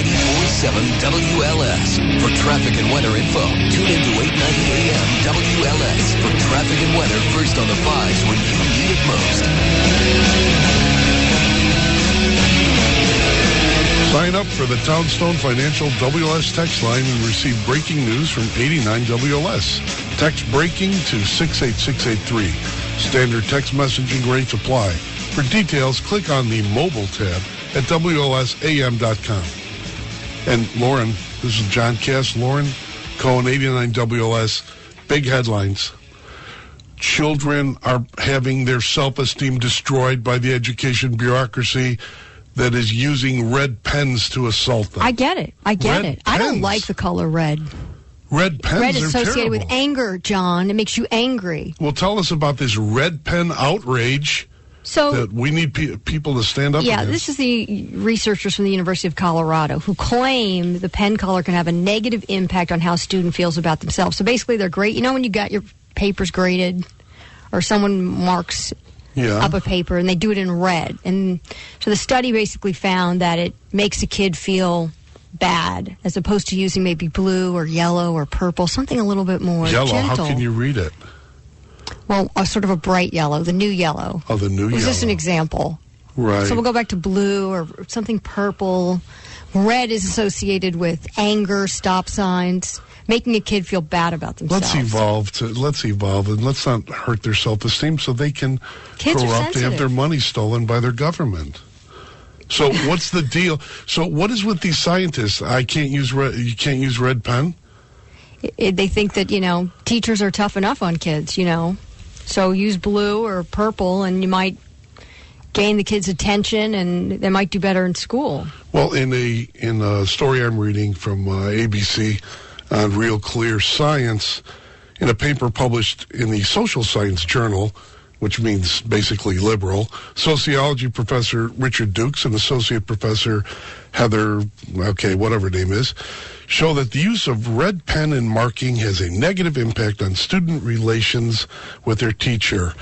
94.7 WLS. For traffic and weather info, tune in to 890 AM WLS for traffic and weather first on the 5s when you need it most. Sign up for the Townstone Financial WLS text line and receive breaking news from 89 WLS. Text breaking to 68683. Standard text messaging rates apply. For details, click on the mobile tab at WLSAM.com. And Lauren, this is John Cass, Lauren Cohen, 89 WLS. Big headlines. Children are having their self-esteem destroyed by the education bureaucracy that is using red pens to assault them. I get it. I don't like the color red. Red pens Red is associated terrible. with anger, John. It makes you angry. Well, tell us about this red pen outrage that we need people to stand up against. This is the researchers from the University of Colorado who claim the pen color can have a negative impact on how a student feels about themselves. So basically, they're great. You know when you got your papers graded or someone marks up a paper and they do it in red. And so the study basically found that it makes a kid feel bad as opposed to using maybe blue or yellow or purple, something a little bit more gentle. How can you read it? Well, sort of a bright yellow, the new yellow. Oh, the new yellow. It's just an example. Right. So we'll go back to blue or something purple. Red is associated with anger, stop signs, making a kid feel bad about themselves. Let's evolve, and let's not hurt their self-esteem so they can Kids grow are up to have their money stolen by their government. So what's the deal? So what is with these scientists? You can't use red pen? They think that, teachers are tough enough on kids, So use blue or purple and you might gain the kids' attention and they might do better in school. Well, in a story I'm reading from ABC on Real Clear Science, in a paper published in the Social Science Journal, which means basically liberal, sociology professor Richard Dukes and associate professor Heather, whatever her name is, show that the use of red pen in marking has a negative impact on student relations with their teacher.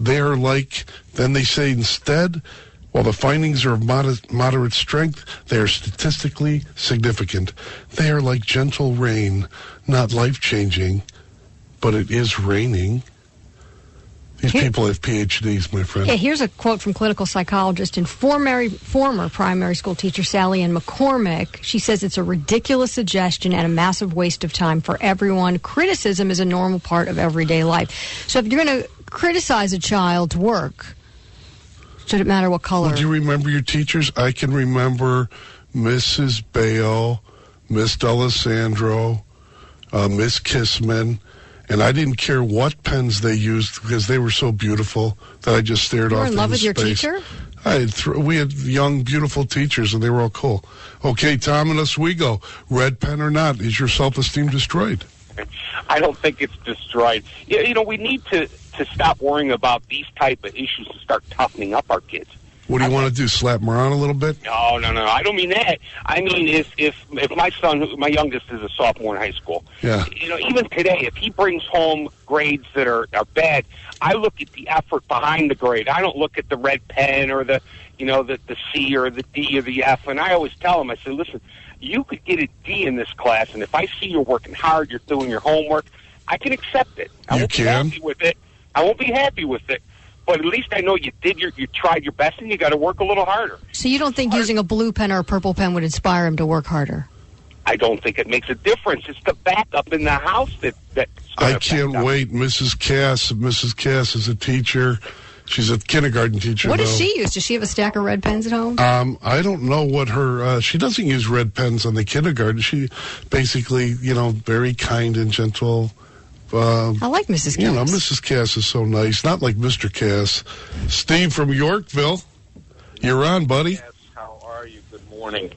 Then they say instead, while the findings are of moderate strength, they are statistically significant. They are like gentle rain, not life-changing, but it is raining. These people have PhDs, my friend. Yeah, here's a quote from clinical psychologist and former primary school teacher Sally Ann McCormick. She says it's a ridiculous suggestion and a massive waste of time for everyone. Criticism is a normal part of everyday life. So if you're going to criticize a child's work, should it matter what color? Well, do you remember your teachers? I can remember Mrs. Bale, Miss D'Alessandro, Miss Kissman. And I didn't care what pens they used because they were so beautiful that I just stared off into space. You were in love with your teacher? We had young, beautiful teachers, and they were all cool. Okay, Tom and Oswego, red pen or not, is your self-esteem destroyed? I don't think it's destroyed. We need to stop worrying about these type of issues and start toughening up our kids. What do you want to do, slap them around a little bit? No. I don't mean that. I mean, if my son, my youngest is a sophomore in high school, even today, if he brings home grades that are bad, I look at the effort behind the grade. I don't look at the red pen or the C or the D or the F. And I always tell him, I say, listen, you could get a D in this class, and if I see you're working hard, you're doing your homework, I can accept it. I won't be happy with it. But at least I know you tried your best, and you got to work a little harder. So you don't think using a blue pen or a purple pen would inspire him to work harder? I don't think it makes a difference. It's the backup in the house that I can't wait. Mrs. Cass is a teacher. She's a kindergarten teacher. What does she use? Does she have a stack of red pens at home? I don't know what her... she doesn't use red pens on the kindergarten. She basically, very kind and gentle... I like Mrs. Cass. Mrs. Cass is so nice. Not like Mr. Cass. Steve from Yorkville. You're on, buddy. Yes, how are you? Good morning.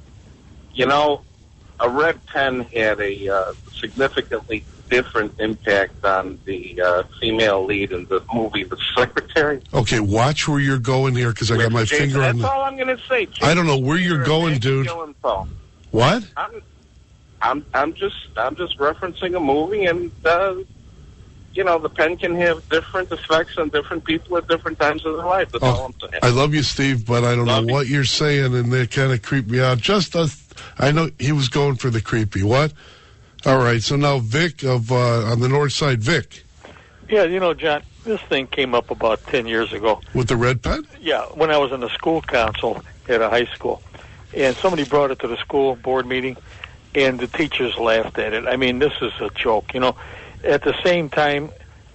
A red pen had a significantly different impact on the female lead in the movie The Secretary. Okay, watch where you're going here, because I got my finger on That's all I'm going to say. I don't know where you're going, dude. What? I'm just referencing a movie, and the pen can have different effects on different people at different times of their life. That's all I'm saying. I love you, Steve, but I don't know what you're saying, and that kind of creeped me out. I know he was going for the creepy. What? All right, so now Vic on the north side. Vic. Yeah, John, this thing came up about 10 years ago. With the red pen? Yeah, when I was in the school council at a high school. And somebody brought it to the school board meeting, and the teachers laughed at it. I mean, this is a joke, At the same time,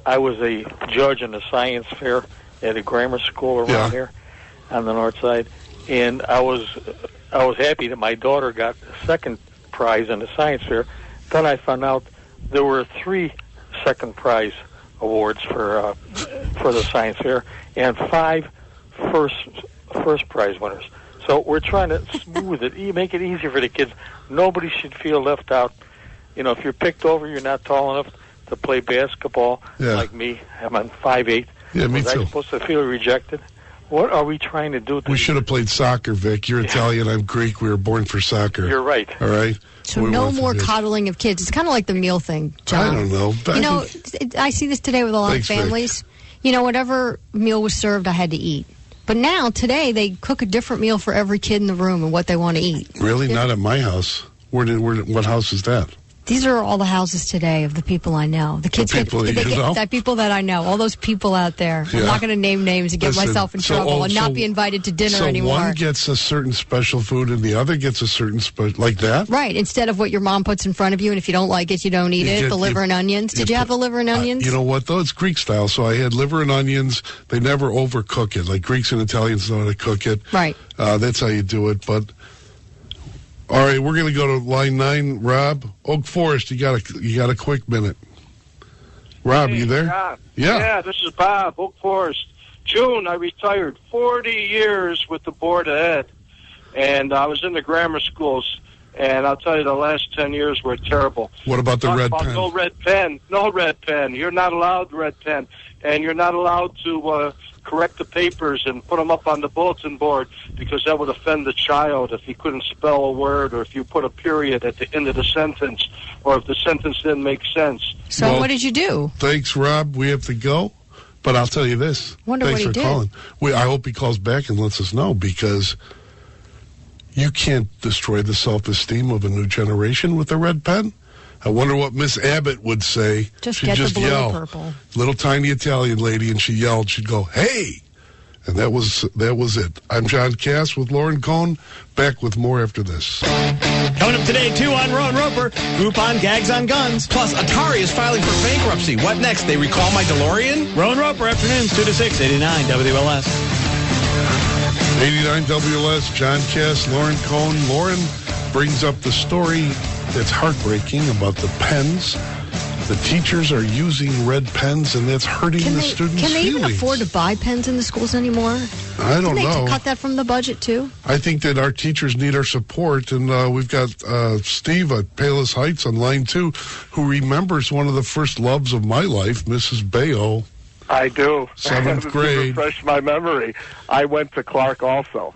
I was a judge in the science fair at a grammar school around here on the north side, and I was happy that my daughter got the second prize in the science fair. Then I found out there were 3 second prize awards for the science fair and 5 first prize winners. So we're trying to smooth it, make it easier for the kids. Nobody should feel left out. If you're picked over, you're not tall enough to play basketball like me. I'm on 5'8". Yeah, me too. Was I supposed to feel rejected? What are we trying to do? We should have played soccer, Vic. You're Italian, I'm Greek. We were born for soccer. You're right. All right? So no more coddling of kids. It's kind of like the meal thing, John. I don't know. I see this today with a lot of families. Vic. Whatever meal was served, I had to eat. But now, today, they cook a different meal for every kid in the room and what they want to eat. Really? Not at my house. What house is that? These are all the houses today of the people I know. The kids, people that I know. All those people out there. Yeah. I'm not going to name names and get myself in trouble and not be invited to dinner anymore. So one gets a certain special food and the other gets a certain like that? Right. Instead of what your mom puts in front of you, and if you don't like it, you don't eat it. The liver and onions. Did you have the liver and onions? You know what, though? It's Greek style. So I had liver and onions. They never overcook it. Like Greeks and Italians know how to cook it. Right. That's how you do it. But all right, we're going to go to line 9. Rob, Oak Forest, you got a quick minute. Rob, you there? Yeah, this is Bob, Oak Forest. June, I retired 40 years with the Board of Ed, and I was in the grammar schools, and I'll tell you, the last 10 years were terrible. What about the red pen? No red pen. No red pen. You're not allowed red pen, and you're not allowed to correct the papers and put them up on the bulletin board because that would offend the child if he couldn't spell a word or if you put a period at the end of the sentence or if the sentence didn't make sense. So what did you do? Thanks, Rob. We have to go. But I'll tell you this. Thanks for calling. I hope he calls back and lets us know because you can't destroy the self-esteem of a new generation with a red pen. I wonder what Miss Abbott would say. She'd just the blue yell. or purple. Little tiny Italian lady, and she yelled. She'd go, "Hey!" And that was it. I'm John Cass with Lauren Cohn. Back with more after this. Coming up today, too, on Rowan Roper, Groupon gags on guns. Plus, Atari is filing for bankruptcy. What next? They recall my DeLorean? Rowan Roper, afternoons 2 to 6, 89 WLS. 89 WLS, John Cass, Lauren Cohn. Lauren brings up the story that's heartbreaking about the pens. The teachers are using red pens, and that's hurting the students' Can they feelings. even afford to buy pens in the schools anymore? I don't know. Can they cut that from the budget, too? I think that our teachers need our support, and we've got Steve at Palos Heights on line 2, who remembers one of the first loves of my life, Mrs. Bayo. I do. 7th grade. To refresh my memory, I went to Clark also.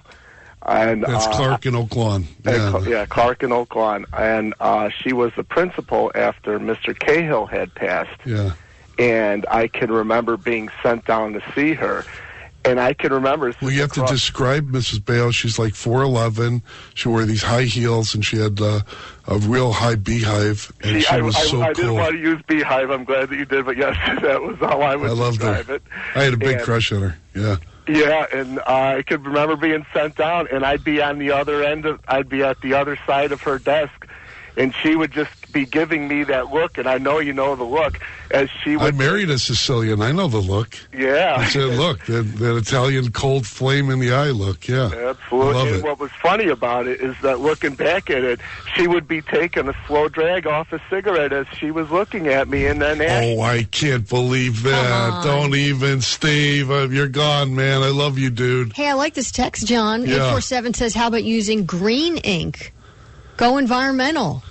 And that's Clark in Oak Lawn. Yeah, Clark in Oak Lawn. And she was the principal after Mr. Cahill had passed. Yeah. And I can remember being sent down to see her. And I can remember... Well, you have to describe Mrs. Bale. She's like 4'11". She wore these high heels, and she had a real high beehive. And she was so cool. I didn't want to use beehive. I'm glad that you did. But yes, that was how I would describe it. I had a big crush on her. Yeah. Yeah, and I could remember being sent down, and I'd be on the other end I'd be at the other side of her desk, and she would just be giving me that look, and I know you know the look, as she would... I married a Sicilian. I know the look. Yeah. I said, look, that Italian cold flame in the eye look, yeah. Absolutely. Love and it. What was funny about it is that looking back at it, she would be taking a slow drag off a cigarette as she was looking at me, and then... Oh, I can't believe that. Don't even, Steve. You're gone, man. I love you, dude. Hey, I like this text, John. Yeah. 847 says, how about using green ink? Go environmental.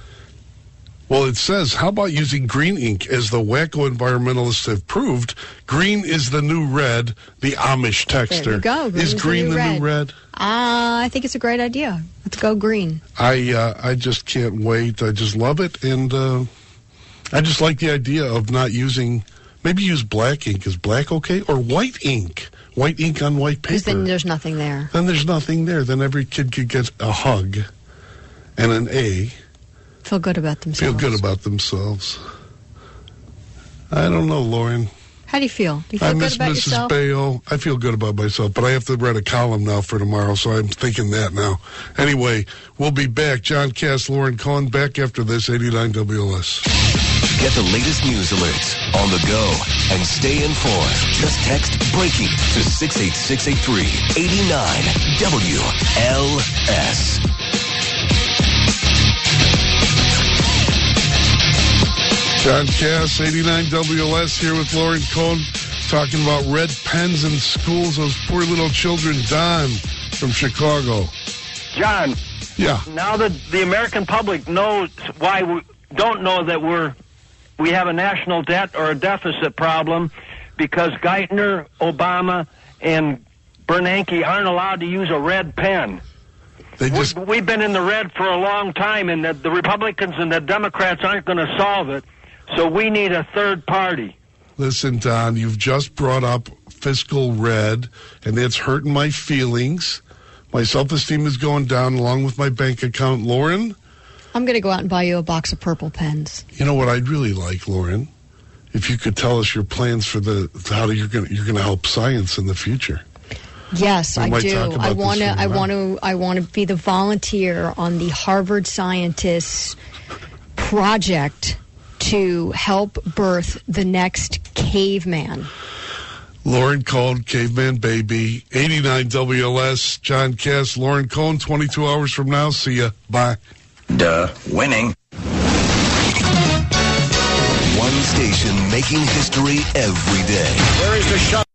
Well, it says, how about using green ink? As the wacko environmentalists have proved, green is the new red, the Amish texter. There you go. Is green the new red? I think it's a great idea. Let's go green. I just can't wait. I just love it. And I just like the idea of not using Maybe use black ink. Is black okay? Or white ink? White ink on white paper. Because then there's nothing there. Then there's nothing there. Then every kid could get a hug and an A. Feel good about themselves. Feel good about themselves. I don't know, Lauren. How do you feel? Do you feel I good miss about Mrs. yourself? Bayo. I feel good about myself, but I have to write a column now for tomorrow, so I'm thinking that now. Anyway, we'll be back. John Cass, Lauren Cohn, back after this, 89 WLS. Get the latest news alerts on the go and stay informed. Just text BREAKING to 68683. 89 WLS. John Cass, 89 WLS, here with Lauren Cohn, talking about red pens in schools, those poor little children. Don from Chicago. John. Yeah. Now that the American public knows why we don't know that we have a national debt or a deficit problem, because Geithner, Obama, and Bernanke aren't allowed to use a red pen. We've been in the red for a long time, and the Republicans and the Democrats aren't going to solve it. So we need a third party. Listen, Don, you've just brought up fiscal red, and that's hurting my feelings. My self-esteem is going down along with my bank account. Lauren? I'm going to go out and buy you a box of purple pens. You know what I'd really like, Lauren? If you could tell us your plans for how you're going to help science in the future. Yes, I do. I want to be the volunteer on the Harvard scientists project to help birth the next caveman. Lauren Cohn, Caveman Baby, 89 WLS, John Cass, Lauren Cohn, 22 hours from now. See ya. Bye. Winning. One station making history every day. Where is the shot?